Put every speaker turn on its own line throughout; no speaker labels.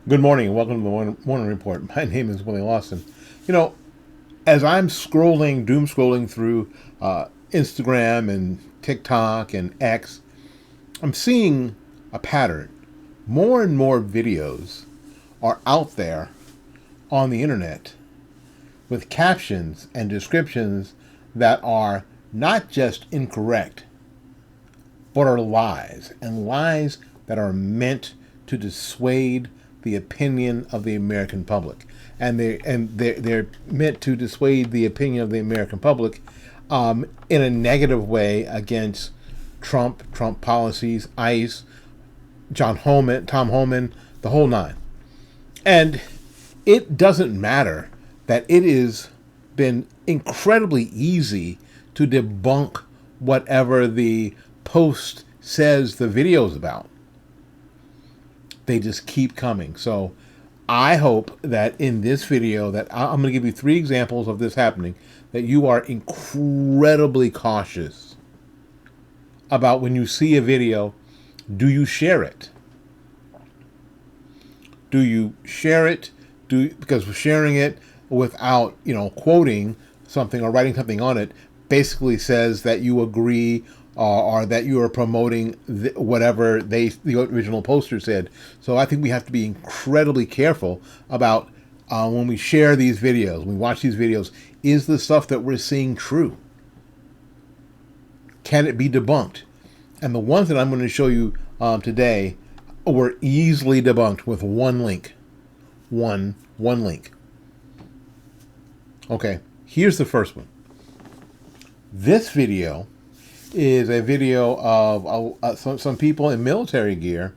Good morning and welcome to the Morning Report. My name is Willie Lawson. You know, as I'm doom scrolling through Instagram and TikTok and X, I'm seeing a pattern. More and more videos are out there on the internet with captions and descriptions that are not just incorrect, but are lies, and lies that are meant to dissuade the opinion of the American public, and they're meant to dissuade the opinion of the American public in a negative way against Trump policies, ICE, Tom Homan, the whole nine. And it doesn't matter that it has been incredibly easy to debunk whatever the post says the video's about. They just keep coming. So I hope that in this video that I'm going to give you 3 examples of this happening, that you are incredibly cautious about when you see a video. Do you share it? Do you share it? Because sharing it without, quoting something or writing something on it basically says that you agree or that you are promoting whatever the original poster said. So I think we have to be incredibly careful about when we share these videos, when we watch these videos, is the stuff that we're seeing true? Can it be debunked? And the ones that I'm going to show you today were easily debunked with one link. One link. Okay, here's the first one. This video is a video of some people in military gear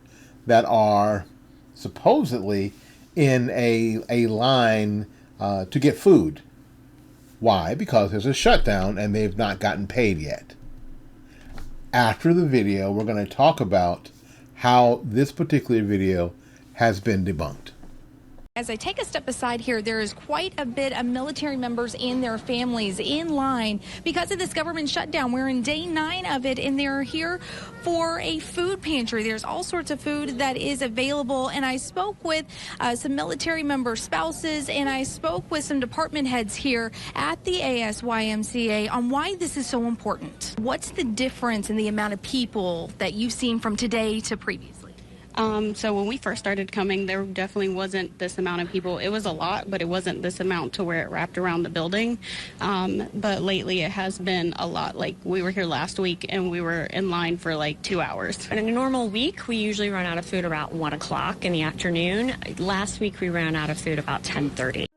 that are supposedly in a line to get food. Why? Because there's a shutdown and they've not gotten paid yet. After the video, we're going to talk about how this particular video has been debunked.
As I take a step aside here, there is quite a bit of military members and their families in line because of this government shutdown. We're in day 9 of it, and they're here for a food pantry. There's all sorts of food that is available, and I spoke with some military member spouses, and I spoke with some department heads here at the ASYMCA on why this is so important. What's the difference in the amount of people that you've seen from today to previously?
So when we first started coming, there definitely wasn't this amount of people. It was a lot, but it wasn't this amount to where it wrapped around the building. But lately it has been a lot. Like, we were here last week and we were in line for like 2 hours.
In a normal week, we usually run out of food about 1 o'clock in the afternoon. Last week we ran out of food about 10:30.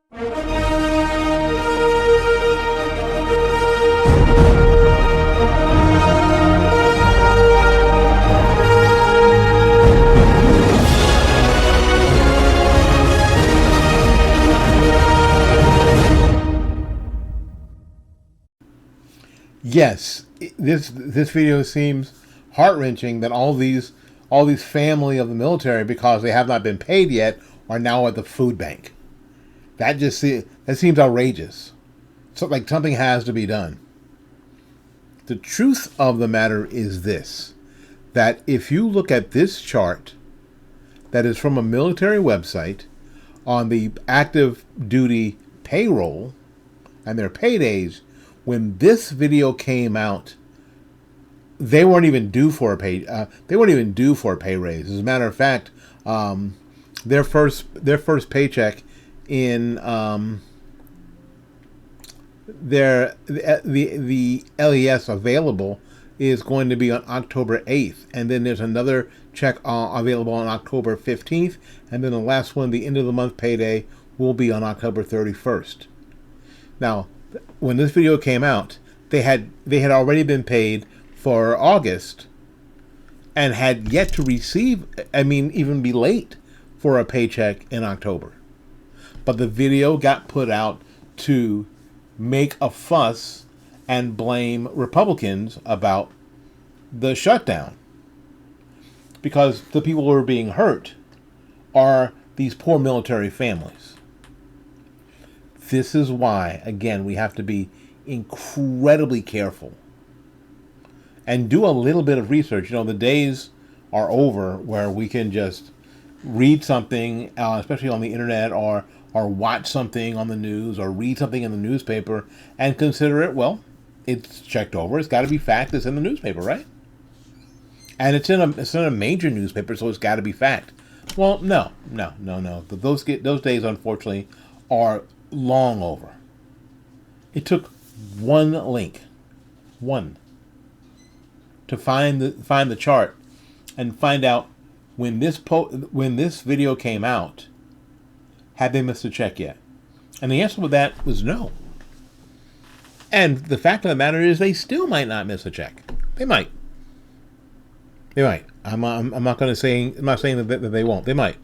Yes, this video seems heart-wrenching that all these family of the military, because they have not been paid yet, are now at the food bank. That seems outrageous. So, like, something has to be done. The truth of the matter is this, that if you look at this chart that is from a military website on the active duty payroll and their paydays, when this video came out, they weren't even due for a pay. They weren't even due for a pay raise. As a matter of fact, their first paycheck in the LES available is going to be on October 8th, and then there's another check available on October 15th, and then the last one, the end of the month payday, will be on October 31st. Now, when this video came out, they had already been paid for August and had yet to receive, even be late for a paycheck in October. But the video got put out to make a fuss and blame Republicans about the shutdown, because the people who are being hurt are these poor military families. This is why, again, we have to be incredibly careful and do a little bit of research. The days are over where we can just read something, especially on the internet, or watch something on the news, or read something in the newspaper, and consider it, well, it's checked over. It's got to be fact. It's in the newspaper, right? And it's in a major newspaper, so it's got to be fact. Well, no. Those days, unfortunately, are long over. It took one link, to find the chart and find out when this video came out, had they missed a check yet? And the answer to that was no. And the fact of the matter is, they still might not miss a check. They might. I'm not going to say. I'm not saying that they won't. They might.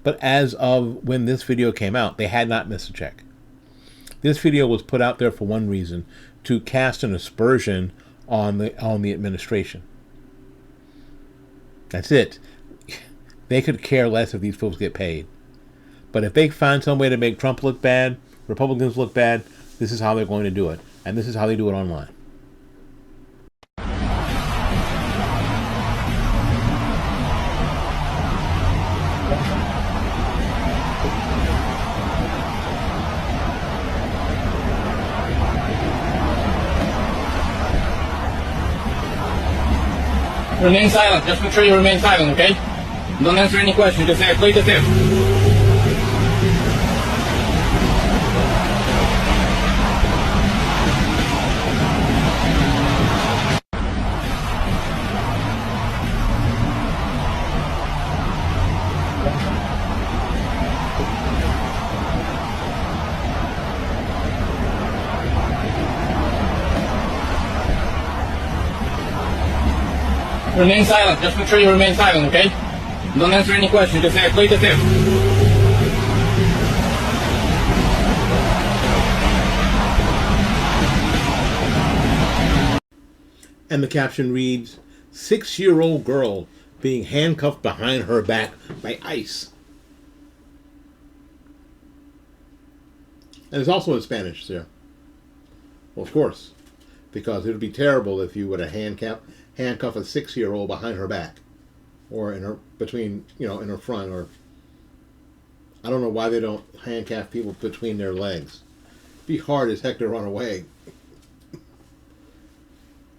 But as of when this video came out, they had not missed a check. This video was put out there for one reason: to cast an aspersion on the administration. That's it. They could care less if these folks get paid. But if they find some way to make Trump look bad, Republicans look bad, this is how they're going to do it. And this is how they do it online.
Remain silent. Just make sure you remain silent, okay? Don't answer any questions. Just say, plead the fifth. Remain silent. Just make sure you remain silent, okay? Don't answer any questions. Just say, plead the fifth.
And the caption reads, 6-year-old girl being handcuffed behind her back by ICE. And it's also in Spanish there. Well, of course, because it would be terrible if you would have handcuff a 6-year-old behind her back, or in her in her front, or I don't know why they don't handcuff people between their legs. It'd be hard as heck to run away.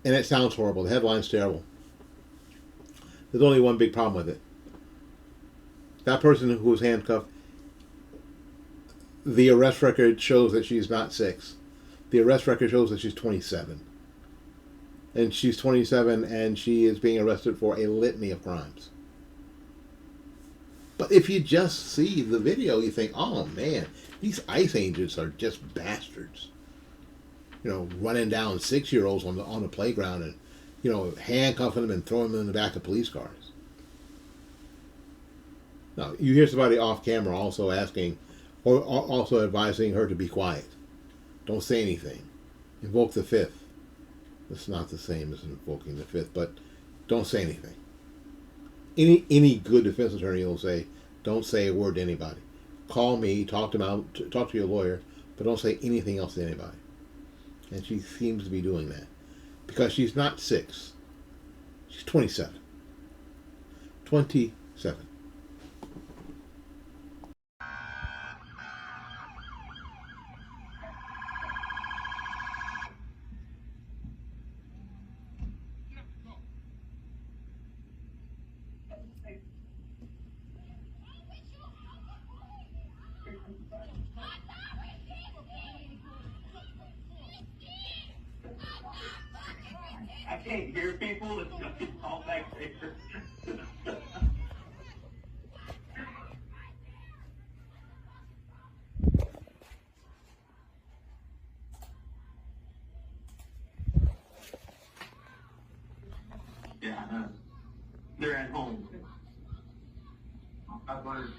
And it sounds horrible. The headline's terrible. There's only one big problem with it. That person who was handcuffed, the arrest record shows that she's not 6. The arrest record shows that she's 27. And she's 27 and she is being arrested for a litany of crimes. But if you just see the video, you think, oh man, these ICE agents are just bastards. Running down 6-year-olds on the playground and, handcuffing them and throwing them in the back of police cars. Now, you hear somebody off camera also asking, or also advising her to be quiet. Don't say anything. Invoke the fifth. It's not the same as invoking the fifth, but don't say anything. Any good defense attorney will say, don't say a word to anybody. Call me, talk to your lawyer, but don't say anything else to anybody. And she seems to be doing that. Because she's not 6. She's 27. 27.
I can't hear people. It's all back there. Yeah, I know. They're at home. I've learned.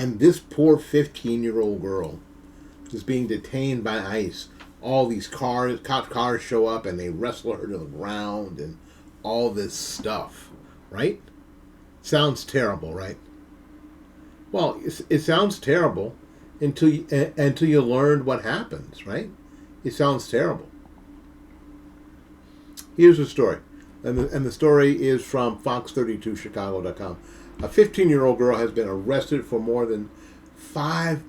And this poor 15-year-old girl is being detained by ICE. All these cop cars show up and they wrestle her to the ground and all this stuff, right? Sounds terrible, right? Well, it sounds terrible until you learn what happens, right? It sounds terrible. Here's the story, and the story is from Fox32Chicago.com. A 15-year-old girl has been arrested for more than 5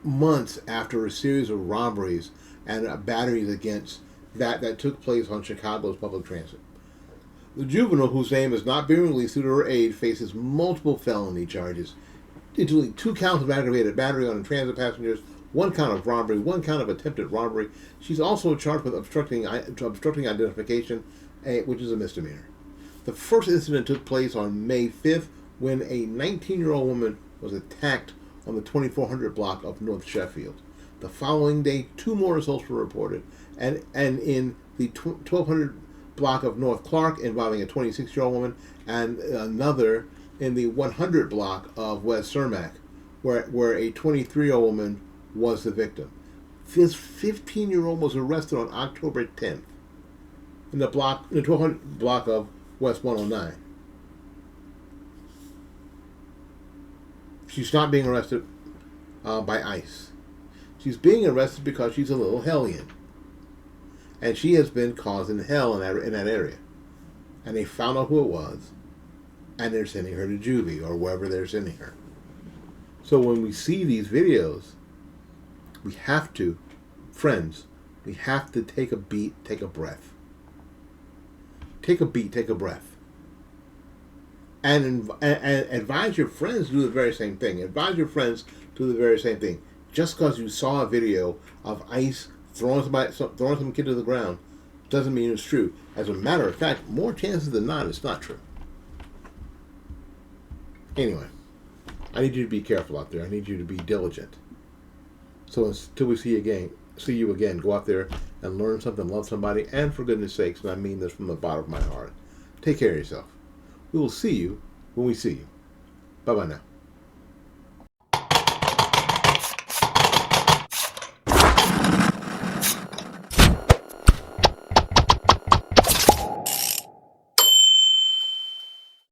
months after a series of robberies and batteries against that took place on Chicago's public transit. The juvenile, whose name is not being released due to her age, faces multiple felony charges, including 2 counts of aggravated battery on transit passengers, 1 count of robbery, 1 count of attempted robbery. She's also charged with obstructing identification, which is a misdemeanor. The first incident took place on May 5th when a 19-year-old woman was attacked on the 2400 block of North Sheffield. The following day, 2 more assaults were reported, and in the 1200 block of North Clark involving a 26-year-old woman, and another in the 100 block of West Cermak, where a 23-year-old woman was the victim. This 15-year-old was arrested on October 10th in the 1200 block of West 109. She's not being arrested by ICE. She's being arrested because she's a little hellion. And she has been causing hell in that area. And they found out who it was. And they're sending her to juvie or wherever they're sending her. So when we see these videos, we have to, friends, we have to take a beat, take a breath. Take a beat, take a breath. And advise your friends to do the very same thing. Advise your friends to do the very same thing. Just because you saw a video of ICE throwing some kid to the ground doesn't mean it's true. As a matter of fact, more chances than not, it's not true. Anyway, I need you to be careful out there. I need you to be diligent. So until we see you again, go out there and learn something, love somebody, and for goodness sakes, and I mean this from the bottom of my heart, take care of yourself. We will see you when we see you. Bye-bye now.